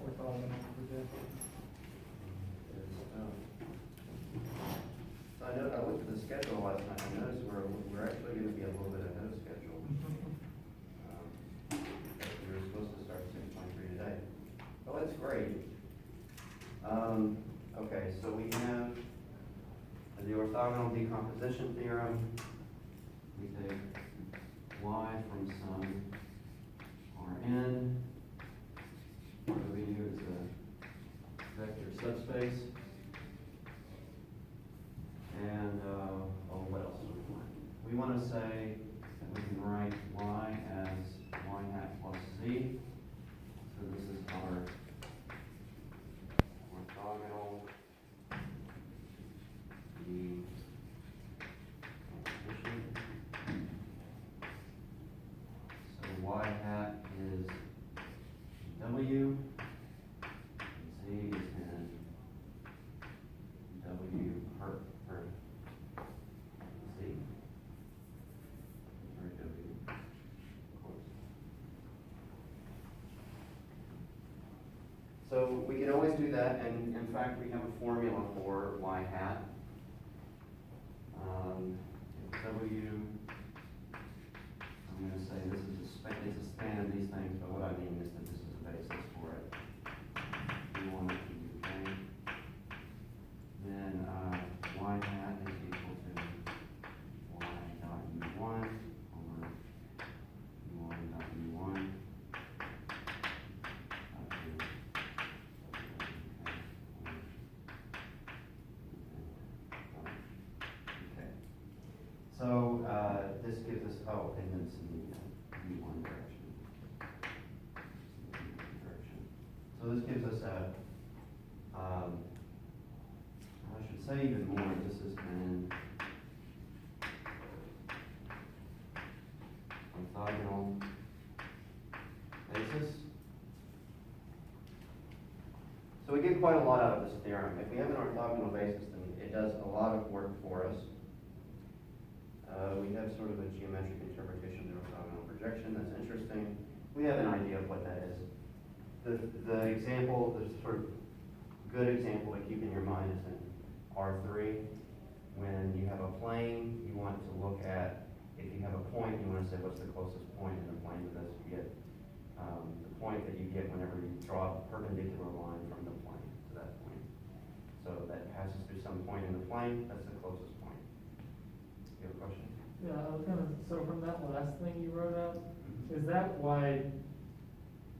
orthogonal projection. So I looked at the schedule last night, I noticed we're actually gonna be a little bit ahead of schedule. We were supposed to start 6.3 today. Well, that's great. Okay, so we have the orthogonal decomposition theorem. We take y from some Rn, W is a vector subspace, and what else do we want? We want to say that we can write y as y hat plus z. So this is our orthogonal decomposition. So y hat is w, z is in w per z, or w, of course. So we can always do that, and in fact we have a formula for y hat. W, I'm going to say this is it's a span of these things, but what I mean is that this is a basis for it. U1 to UK. Then y hat is equal to y dot U1 over U1 dot U1. So this gives us, and then it's in the U1 direction. So this gives us I should say even more, this is an orthogonal basis. So we get quite a lot out of this theorem. If we have an orthogonal basis, then it does a lot of work for us. We have sort of a geometric interpretation of the orthogonal projection that's interesting. We have an idea of what that is. The example, the sort of good example to keep in your mind is in R3. When you have a plane, you want to look at, if you have a point, you want to say what's the closest point in the plane to this. You get the point that you get whenever you draw a perpendicular line from the plane to that point. So that passes through some point in the plane, that's the closest point. You have a question? Yeah, I was gonna, so from that last thing you wrote up, is that why,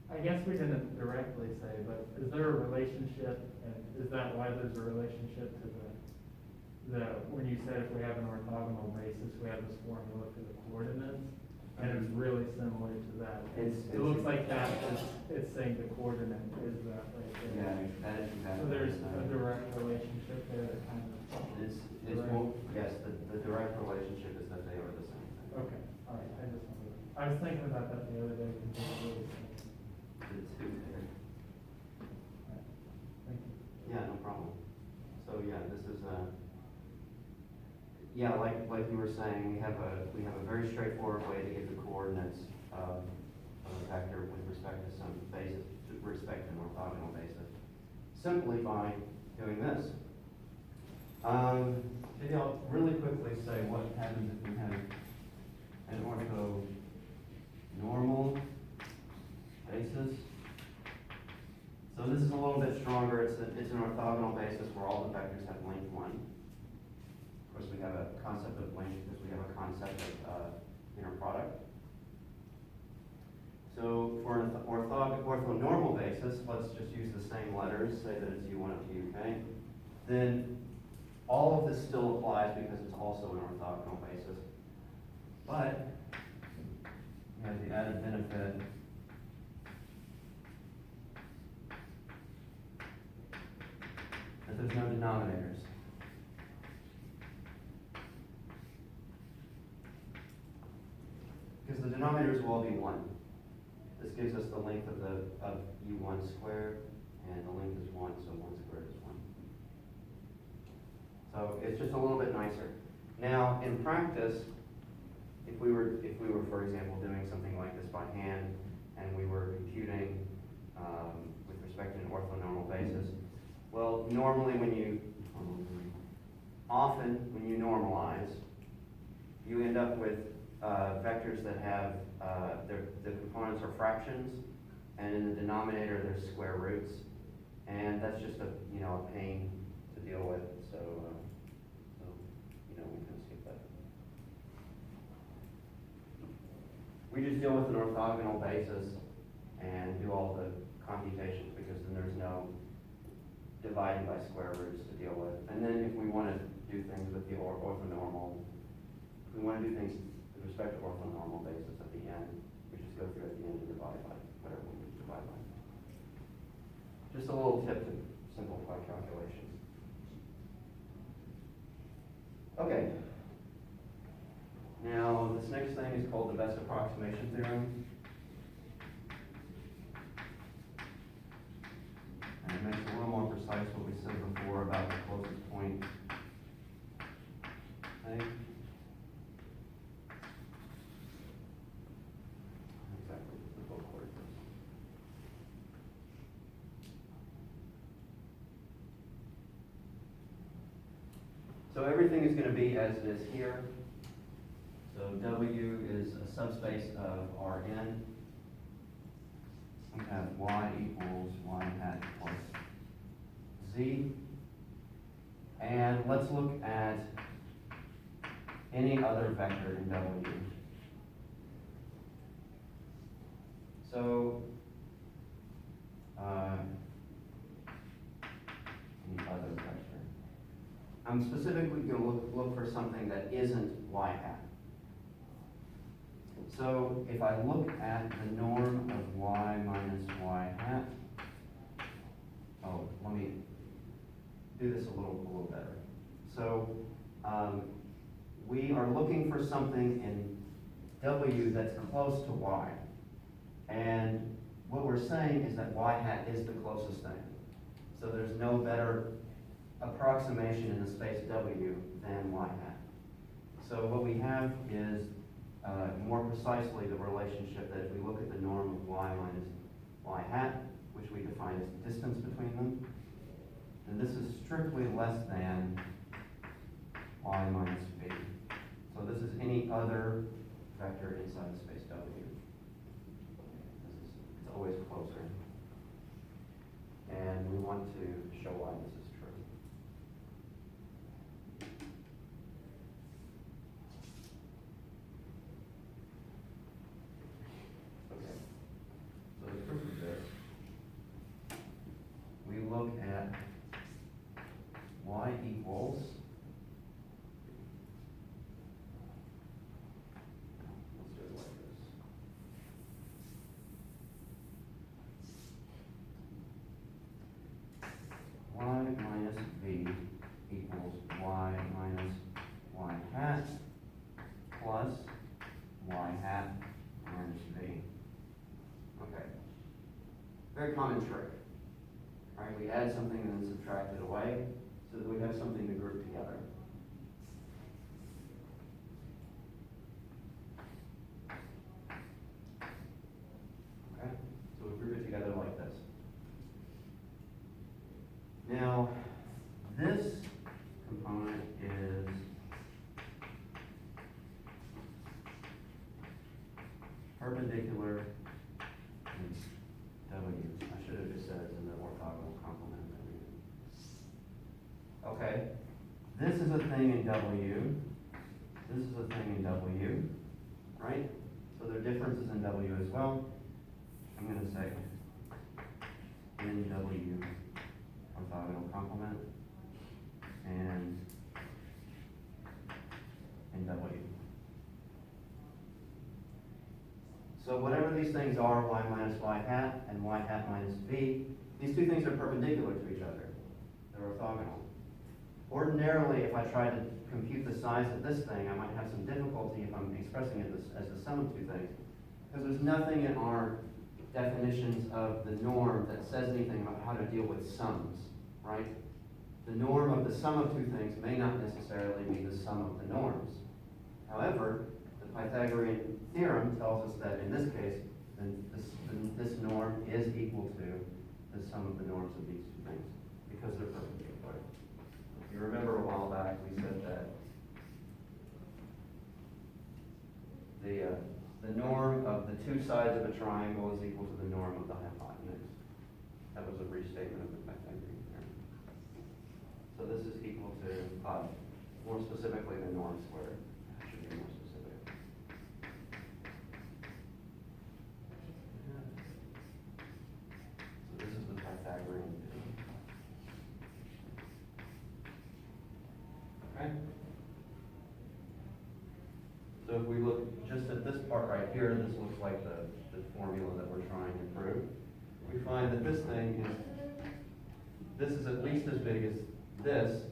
I guess we didn't directly say, but is there a relationship, and is that why there's a relationship to when you said if we have an orthogonal basis, we have this formula for the coordinates, and it's really similar to that. It looks like that is, it's saying the coordinate is that right there. Yeah, that is exactly. So there's a direct relationship there that kind of. Well, yes, the direct relationship is that they are the same thing. Okay, all right, I was thinking about that the other day. Because it's really similar. The two there. All right, thank you. Yeah, no problem. So yeah, this is yeah, like you were saying, we have a very straightforward way to get the coordinates of a vector with respect to some basis, with respect to an orthogonal basis, simply by doing this. Maybe I'll really quickly say what happens if we have an orthonormal basis. So this is a little bit stronger. It's an orthogonal basis where all the vectors have length 1. Of course, we have a concept of length because we have a concept of inner product. So for an orthonormal basis, let's just use the same letters, say that it's U1 up to UK. Then all of this still applies because it's also an orthogonal basis. But we have the added benefit that there's no denominators. Because the denominators will all be 1. This gives us the length of U1 squared, and the length is 1, so 1 squared is 1. So it's just a little bit nicer. Now, in practice, if we were, for example, doing something like this by hand, and we were computing with respect to an basis. Well, normally often when you normalize, you end up with vectors that have, the components are fractions, and in the denominator there's square roots, and that's just a pain to deal with. So we can skip that. We just deal with an orthogonal basis and do all the computations, because then there's no dividing by square roots to deal with. And then if we want to do things with the orthonormal, if we want to do things with respect to orthonormal basis at the end, we just go through at the end and divide by whatever we need to divide by. Just a little tip to simplify calculations. Okay. Now, this next thing is called the best approximation theorem. And it makes it a little more precise what we said before about the closest point. Exactly the book word is. So everything is going to be as it is here. So W is a subspace of Rn. We have y equals y hat plus z. And let's look at any other vector in W. So, any other vector. I'm specifically going to look for something that isn't y hat. So if I look at the norm of y minus y hat, let me do this a little better. So we are looking for something in W that's close to y. And what we're saying is that y hat is the closest thing. So there's no better approximation in the space W than y hat. So what we have is more precisely the relationship that if we look at the norm of y minus y hat, which we define as the distance between them, then this is strictly less than y minus b. So this is any other vector inside the space W. It's always closer. And we want to show why this is true. Okay. So the proof of this, we look at y equals, let's do it like this. Y minus b equals y minus y hat plus y hat minus b. Okay. Very common trick. Right? We add something and then subtract it away so that we have something to group together. Okay? So we group it together like this. Now, this component is perpendicular in W. I should have just said it's in the orthogonal complement. Okay, this is a thing in W. This is a thing in W, right? So there are differences in W as well. I'm going to say in W orthogonal complement and in W. So whatever these things are, y minus y hat and y hat minus b, these two things are perpendicular to each other. They're orthogonal. Ordinarily, if I tried to compute the size of this thing, I might have some difficulty if I'm expressing it as the sum of two things, because there's nothing in our definitions of the norm that says anything about how to deal with sums, right? The norm of the sum of two things may not necessarily be the sum of the norms. However, the Pythagorean theorem tells us that in this case, this norm is equal to the sum sum of the norms of these two things, because they're perfectly equated. If you remember a while back, we said that the norm of the two sides of a triangle is equal to the norm of the hypotenuse. That was a restatement of the Pythagorean theorem. So this is equal to, more specifically, the norm squared. That should be more specific. So this is the Pythagorean theorem. Okay? So if we look just at this part right here, this looks like the formula that we're trying to prove. We find that this thing this is at least as big as this,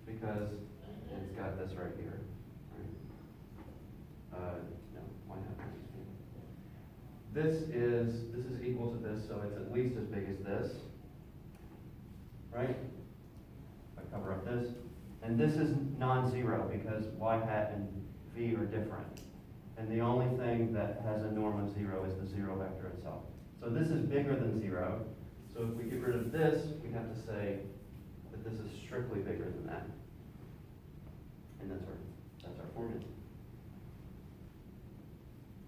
because it's got this right here. Right? No, why not? This is equal to this, so it's at least as big as this. Right? If I cover up this. And this is non-zero because y hat and v are different. And the only thing that has a norm of 0 is the 0 vector itself. So this is bigger than 0. So if we get rid of this, we have to say that this is strictly bigger than that. And that's our formula.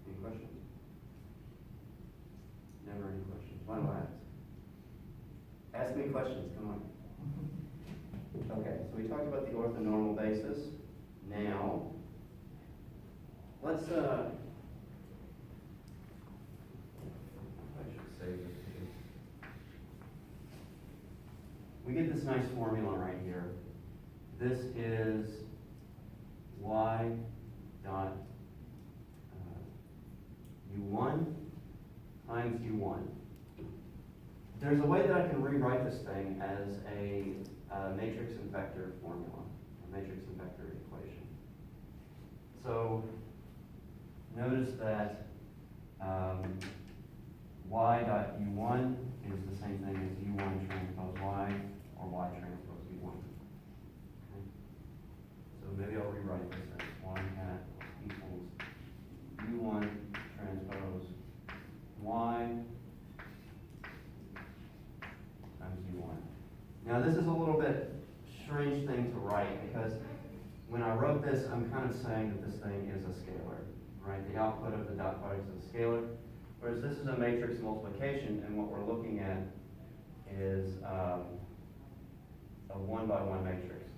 Any questions? Never any questions. Why do I ask? Ask me questions, come on. Okay, so we talked about the orthonormal basis. Now, let's, I should save this too. We get this nice formula right here. This is y dot u1 times u1. There's a way that I can rewrite this thing as a matrix and vector formula, a matrix and vector equation. So notice that y dot u1 is the same thing as u1 transpose y, or y transpose u1. Okay? So maybe I'll rewrite this as y hat equals u1 transpose y times u1. Now this is a little bit strange thing to write, because when I wrote this, I'm kind of saying that this thing is a scalar, right? The output of the dot product is a scalar, whereas this is a matrix multiplication, and what we're looking at is a 1 by 1 matrix.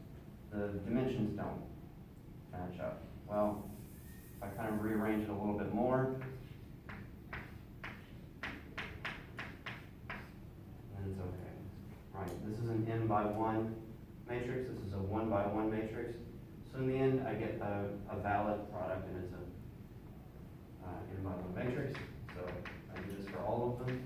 The dimensions don't match up. Well, if I kind of rearrange it a little bit more, then it's okay. Right, this is an n by 1 matrix, this is a 1 by 1 matrix. So in the end, I get a valid product, and it's a n by 1 matrix. So I do this for all of them.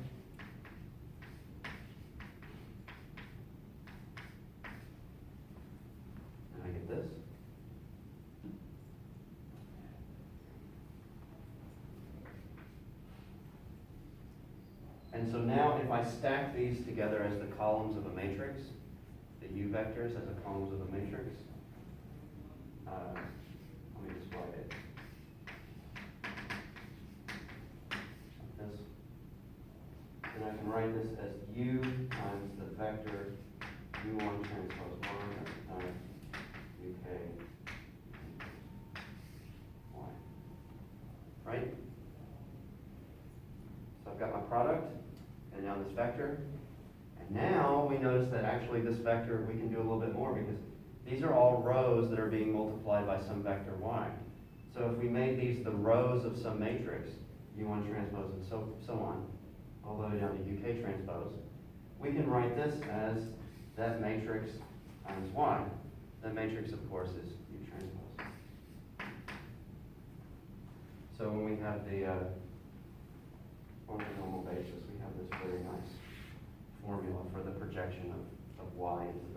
And I get this. And so now if I stack these together as the columns of a matrix, the u vectors as the columns of a matrix, let me just write it. Like this. And I can write this as u times the vector u1 transpose y times uk y. Right? So I've got my product, and now this vector. And now we notice that actually this vector, we can do a little bit more, because these are all rows that are being multiplied by some vector y. So if we made these the rows of some matrix, u1 transpose and so on, all the way down to uk transpose, we can write this as that matrix times y. That matrix, of course, is u transpose. So when we have the orthonormal basis, we have this very nice formula for the projection of y into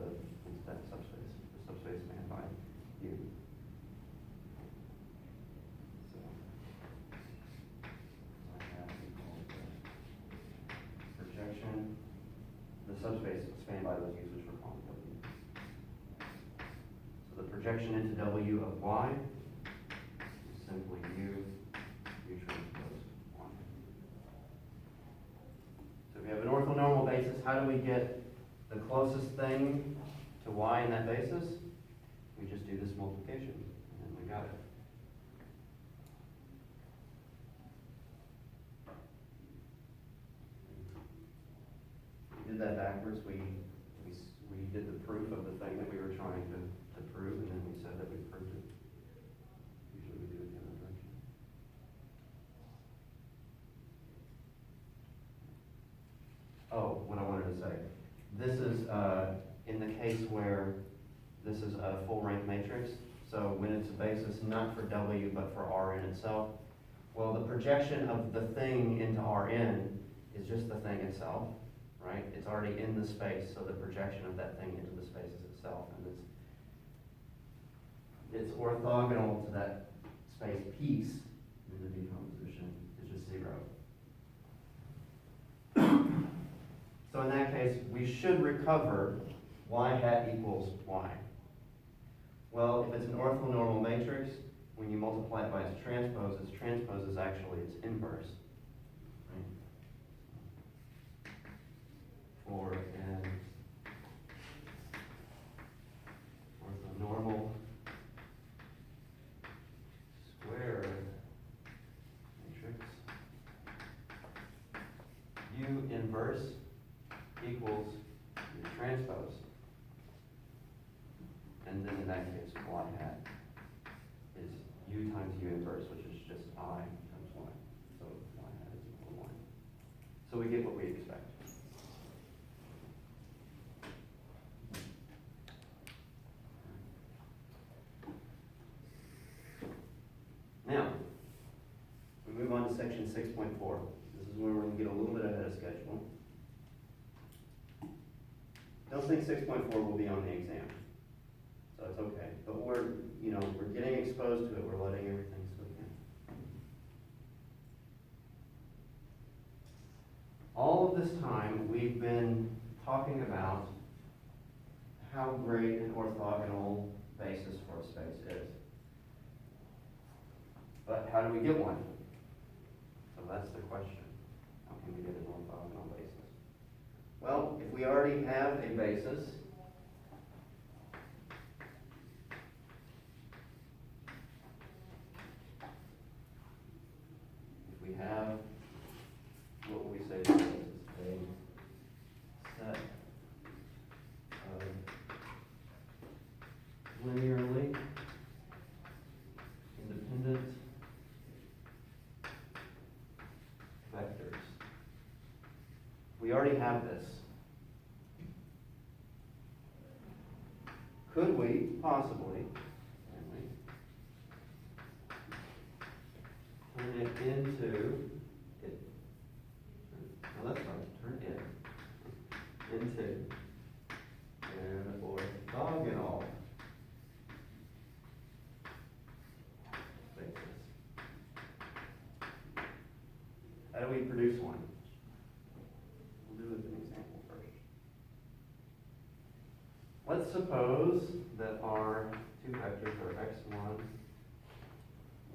that subspace, the subspace spanned by u. So I have equals the projection, the subspace spanned by those u's, which we're calling w. So the projection into w of y is simply u transpose y. So we have an orthonormal basis. How do we get the closest thing to y in that basis? We just do this multiplication, and then we got it. We did that backwards. We did the proof of the thing that we were trying to prove, and then we said that we proved it. Usually we do it the other direction. Oh, what I wanted to say. This is in the case where this is a full rank matrix. So when it's a basis not for W but for Rn itself, well, the projection of the thing into Rn is just the thing itself, right? It's already in the space, so the projection of that thing into the space is itself, and it's orthogonal to that space piece in the decomposition. It's just 0. So in that case, we should recover y hat equals y. Well, if it's an orthonormal matrix, when you multiply it by its transpose is actually its inverse. Right? For an orthonormal square matrix, U inverse equals your transpose. And then in that case, y hat is u times u inverse, which is just I times y. So y hat is equal to 1. So we get what we expect. Now, we move on to section 6.4. This is where we're going to get a little bit ahead of schedule. Don't think 6.4 will be on the exam, so it's okay. But we're getting exposed to it. We're letting everything slip in. All of this time, we've been talking about how great an orthogonal basis for a space is. But how do we get one? So that's the question. How can we get an orthogonal basis? Well, if we already have a basis, if we have, what would we say this is? A set of linearly independent vectors. We already have this. Could we possibly turn it into it? No, that's right. Turn it into an orthogonal basis. How do we produce one? We'll do it with an example first. Let's suppose that our two vectors are x1,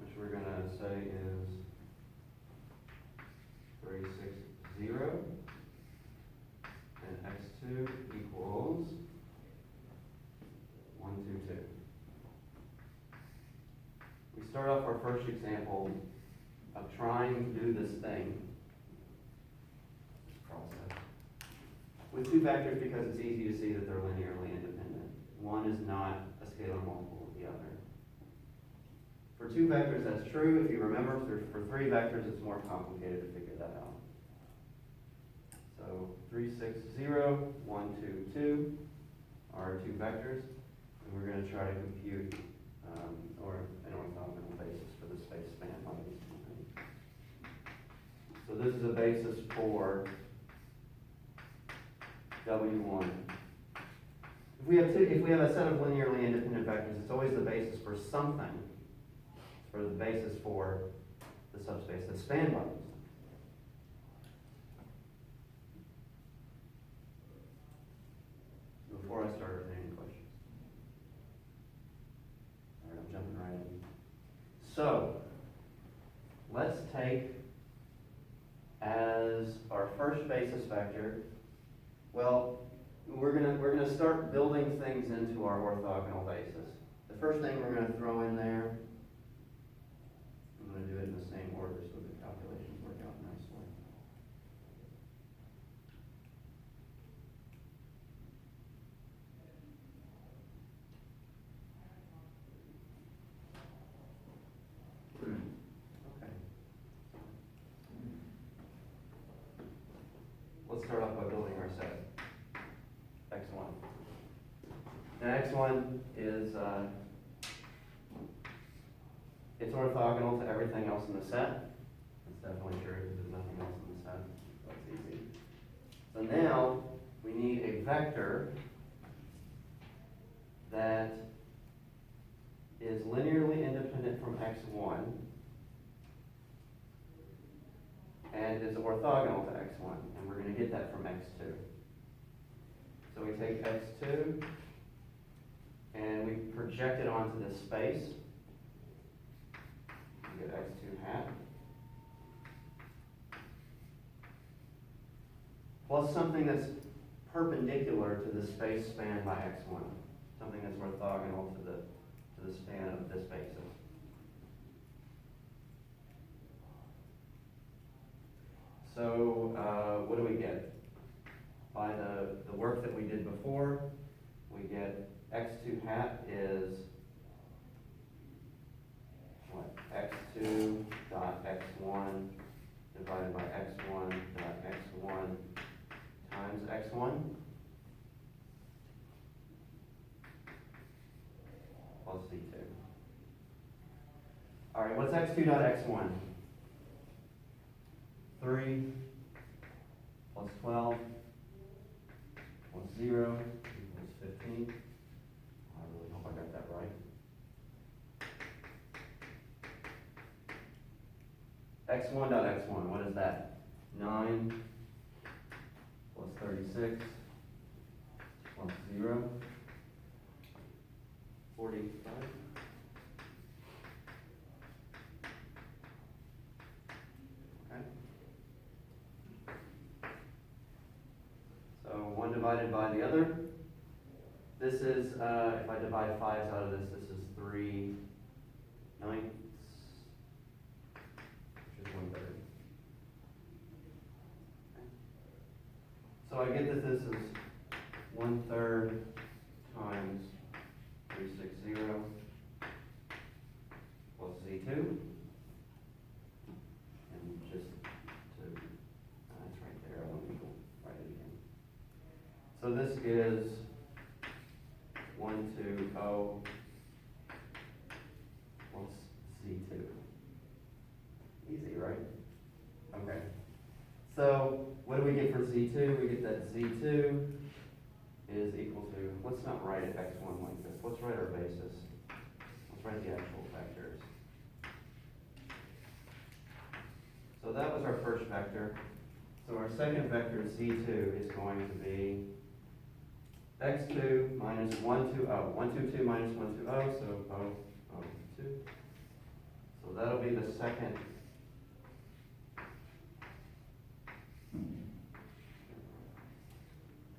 which we're going to say is 3, 6, 0, and x2 equals 1, 2, 2. We start off our first example of trying to do this thing, this process, with two vectors because it's easy to see that they're linearly independent. One is not a scalar multiple of the other. For two vectors, that's true. If you remember, for three vectors, it's more complicated to figure that out. So 3, 6, 0, 1, 2, 2 are two vectors, and we're going to try to compute or an orthogonal basis for the space spanned by these two things. So this is a basis for W1. If we have a set of linearly independent vectors, it's always the basis for something. It's for the basis for the subspace that's spanned by these things. Before I start, are there any questions? All right, I'm jumping right in. So, let's take as our first basis basis vector, well, we're gonna start building things into our orthogonal basis. The first thing we're gonna throw in there, I'm gonna do it in the same order so the calculations work out nicely. Okay. Let's start off by building our set, x1. Now x1 is, it's orthogonal to everything else in the set. That's definitely true because there's nothing else in the set. That's easy. So now we need a vector that is linearly independent from x1 and is orthogonal to x1, and we're going to get that from x2. So we take x2 and we project it onto this space. We get x2 hat plus something that's perpendicular to the space spanned by x1, something that's orthogonal to the span of this basis. So what do we get? By the work that we did before, we get x2 hat is what? x2 dot x1 divided by x1 dot x1 times x1 plus c2. All right, what's x2 dot x1? 3 plus 12 plus 0 equals 15. I really hope I got that right. x1 dot x1, what is that? 9 plus 36 plus 0, 45. Okay. So 1 divided by the other. This is, if I divide 5s out of this, this is 3 ninths, which is 1/3. So I get that this is 1/3 times 360 plus z2. And just to, that's right there, I don't need to write it again. So this is 120 plus z2. Easy, right? Okay. So what do we get for z2? We get that z2 is equal to, let's not write it x1 like this. Let's write our basis. Let's write the actual vectors. So that was our first vector. So our second vector, z2, is going to be x2 minus 1, 2, 0. 1, 2, 2 minus 1, 2, 0, so 0, 0, 2. So that'll be the second.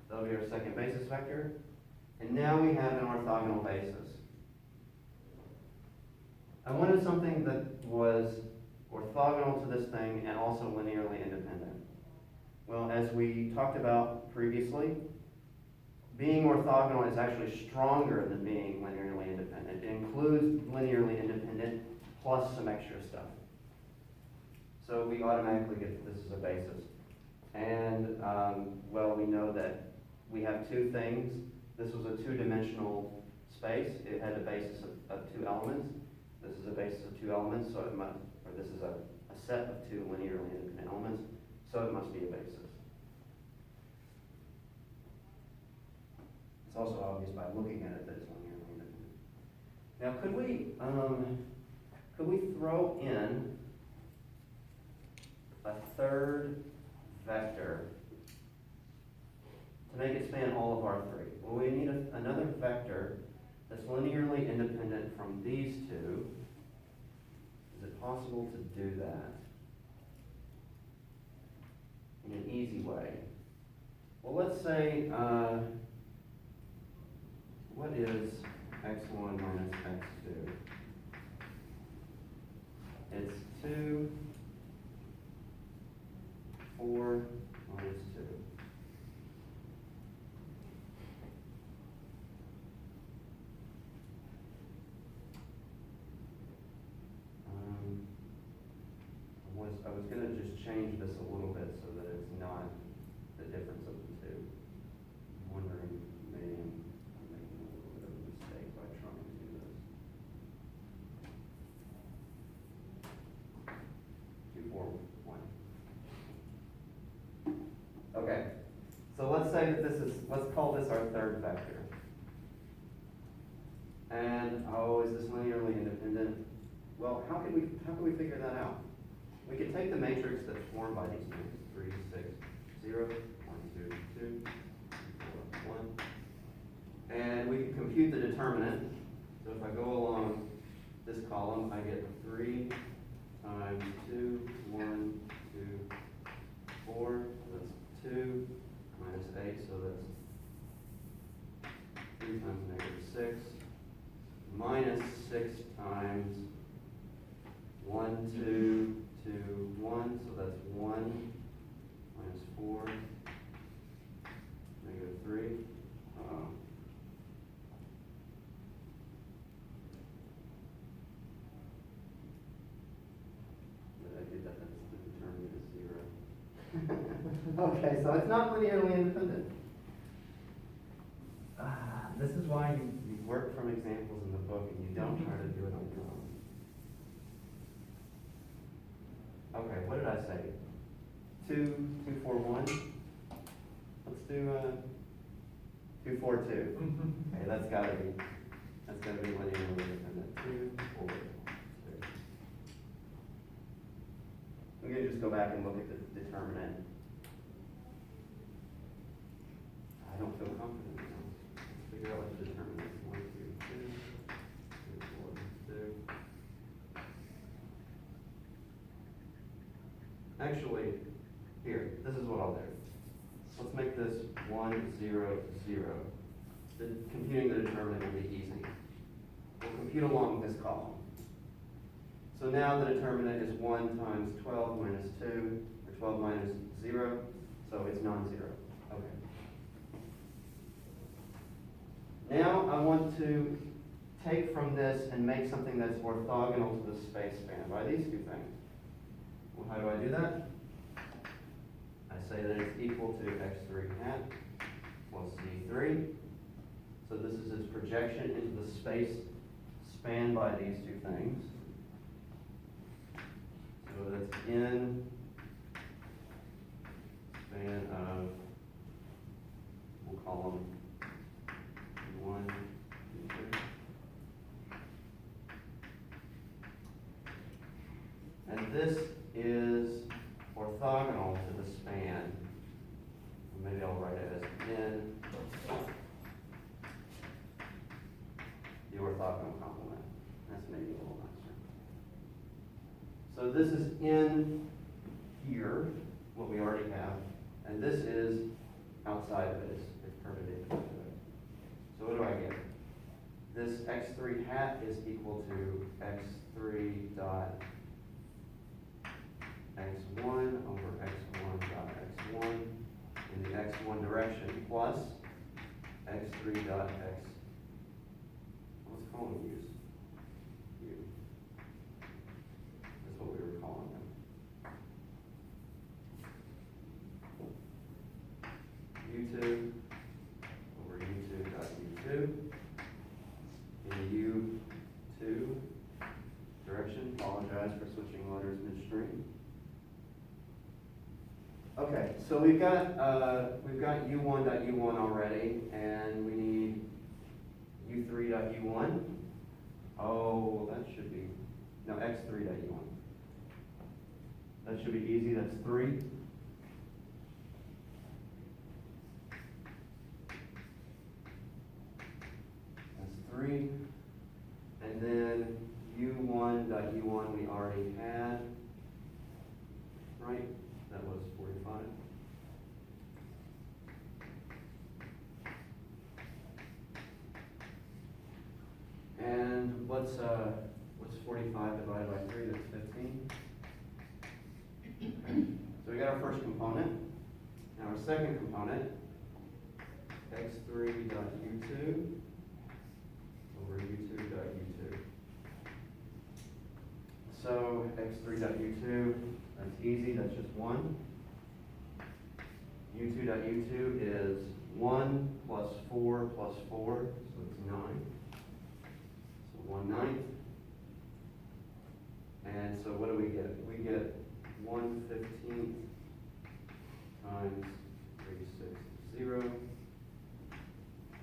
That'll be our second basis vector. And now we have an orthogonal basis. I wanted something that was orthogonal to this thing and also linearly independent. Well, as we talked about previously, being orthogonal is actually stronger than being linearly independent. It includes linearly independent plus some extra stuff. So we automatically get that this is a basis. And, well, we know that we have two things. This was a two-dimensional space. It had a basis of two elements. This is a basis of two elements, so it must, or this is a set of two linearly independent elements, so it must be a basis. It's also obvious by looking at it that it's linearly independent. Now, could we throw in a third vector to make it span all of our three? Well, we need another vector that's linearly independent from these two. Is it possible to do that? in an easy way. Well, let's say, what is x1 minus x2? It's 2, 4 minus 2. I was going to just change this a little bit so that it's not the difference of the two. I'm wondering, maybe I'm making a little bit of a mistake by trying to do this. 2, 4, 1. Okay, so let's say that this is, let's call this our third vector. And, oh, is this linearly independent? Well, how can we figure that out? We could take the matrix that's formed by these things, 3, 6, 0, 1, 2, 2, 4, 1. And we can compute the determinant. So if I go along this column, I get 3 times 2, 1, 2, 4. That's 2 minus 8, so that's 3 times negative 6. Minus 6 times 1, 2, 2, 1, so that's 1 minus 4, negative 3. Did I do that? That's the determinant is 0. Okay, so it's not linearly independent. This is why you work from examples in the book and you don't try to do it on your own. Okay, what did I say? 2, 2, 4, 1. Let's do 2, 4, 2. Okay, that's gotta be linearly independent. 2, 4, 2. We can just go back and look at the determinant. I don't feel confident now. Let's figure out what the determinant is. 1, 2, 2, 2, 4, 2. Actually, here, this is what I'll do. Let's make this 1, 0, 0. Computing the determinant will be easy. We'll compute along this column. So now the determinant is 1 times 12 minus 2, or 12 minus 0, so it's non-zero. Okay. Now I want to take from this and make something that's orthogonal to the space span by these two things. Well, how do I do that? I say that it's equal to x3 hat plus c3. So this is its projection into the space spanned by these two things. So that's in span of, we'll call them 1, 2, 3. And this is orthogonal to the span. Maybe I'll write it as in the orthogonal complement. That's maybe a little nicer. So this is in here, what we already have, and this is outside of it. It's perpendicular to it. So what do I get? This x3 hat is equal to x3 dot x1 over x1 dot x1 in the x1 direction plus x3 dot x. What's column use? U. That's what we were calling them. U2 over U2 dot U2 in the U2 direction. Apologize for switching letters midstream. Okay, so we've got U1.U1 already, and we need U3.U1. Oh, that should be, no, X3.U1. That should be easy, that's 3. That's 3. And then U1.U1 we already had, right? That was 45. what's 45 divided by 3? That's 15. Okay. So we got our first component. Now our second component, x3 dot u2 over u2 dot u2. So x3 dot u2, that's easy, that's just 1. u2 dot u2 is 1 plus 4 plus 4, so it's 9. So 1/9. And so what do we get? We get 1/15 times 360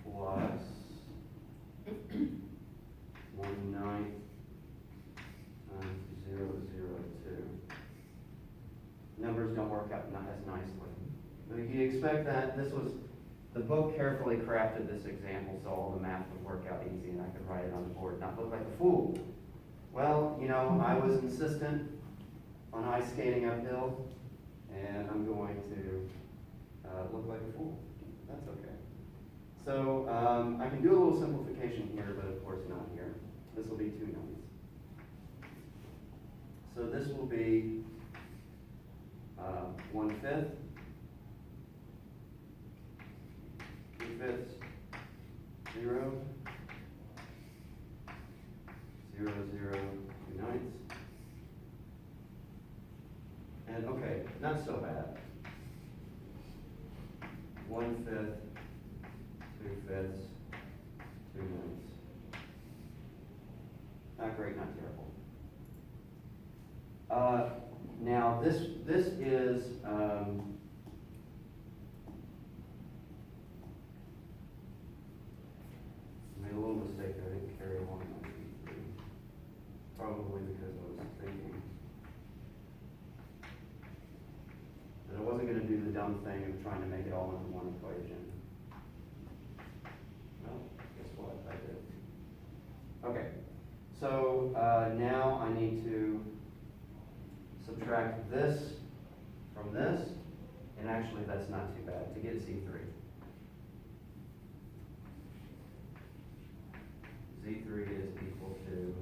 plus 1/9 times 002. Numbers don't work out not as nicely. Now, you expect that the book carefully crafted this example so all the math would work out easy and I could write it on the board, not look like a fool. Well, you know, I was insistent on ice skating uphill, and I'm going to look like a fool. That's okay. So I can do a little simplification here, but of course not here. This will be 2 9s. So this will be 1/5, 2/5, 0, 0, 0, 2 9s. And okay, not so bad. 1/5, 2/5, 2 9s. Not great, not terrible. Now this is made a little mistake there. I didn't carry along my V3. Probably because I was thinking that I wasn't going to do the dumb thing of trying to make it all into one equation. Well, guess what? I did. Okay, so now I need to subtract this from this, and actually that's not too bad to get Z3. Z3 is equal to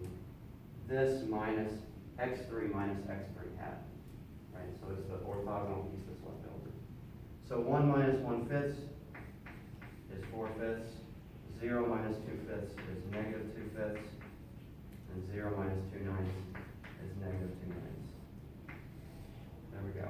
this minus x3 minus x3 hat, right? So it's the orthogonal piece that's left over. So 1 minus 1/5 is 4/5. 0 minus 2/5 is negative 2/5. And 0 minus 2 9s is negative 2 9s. There we go.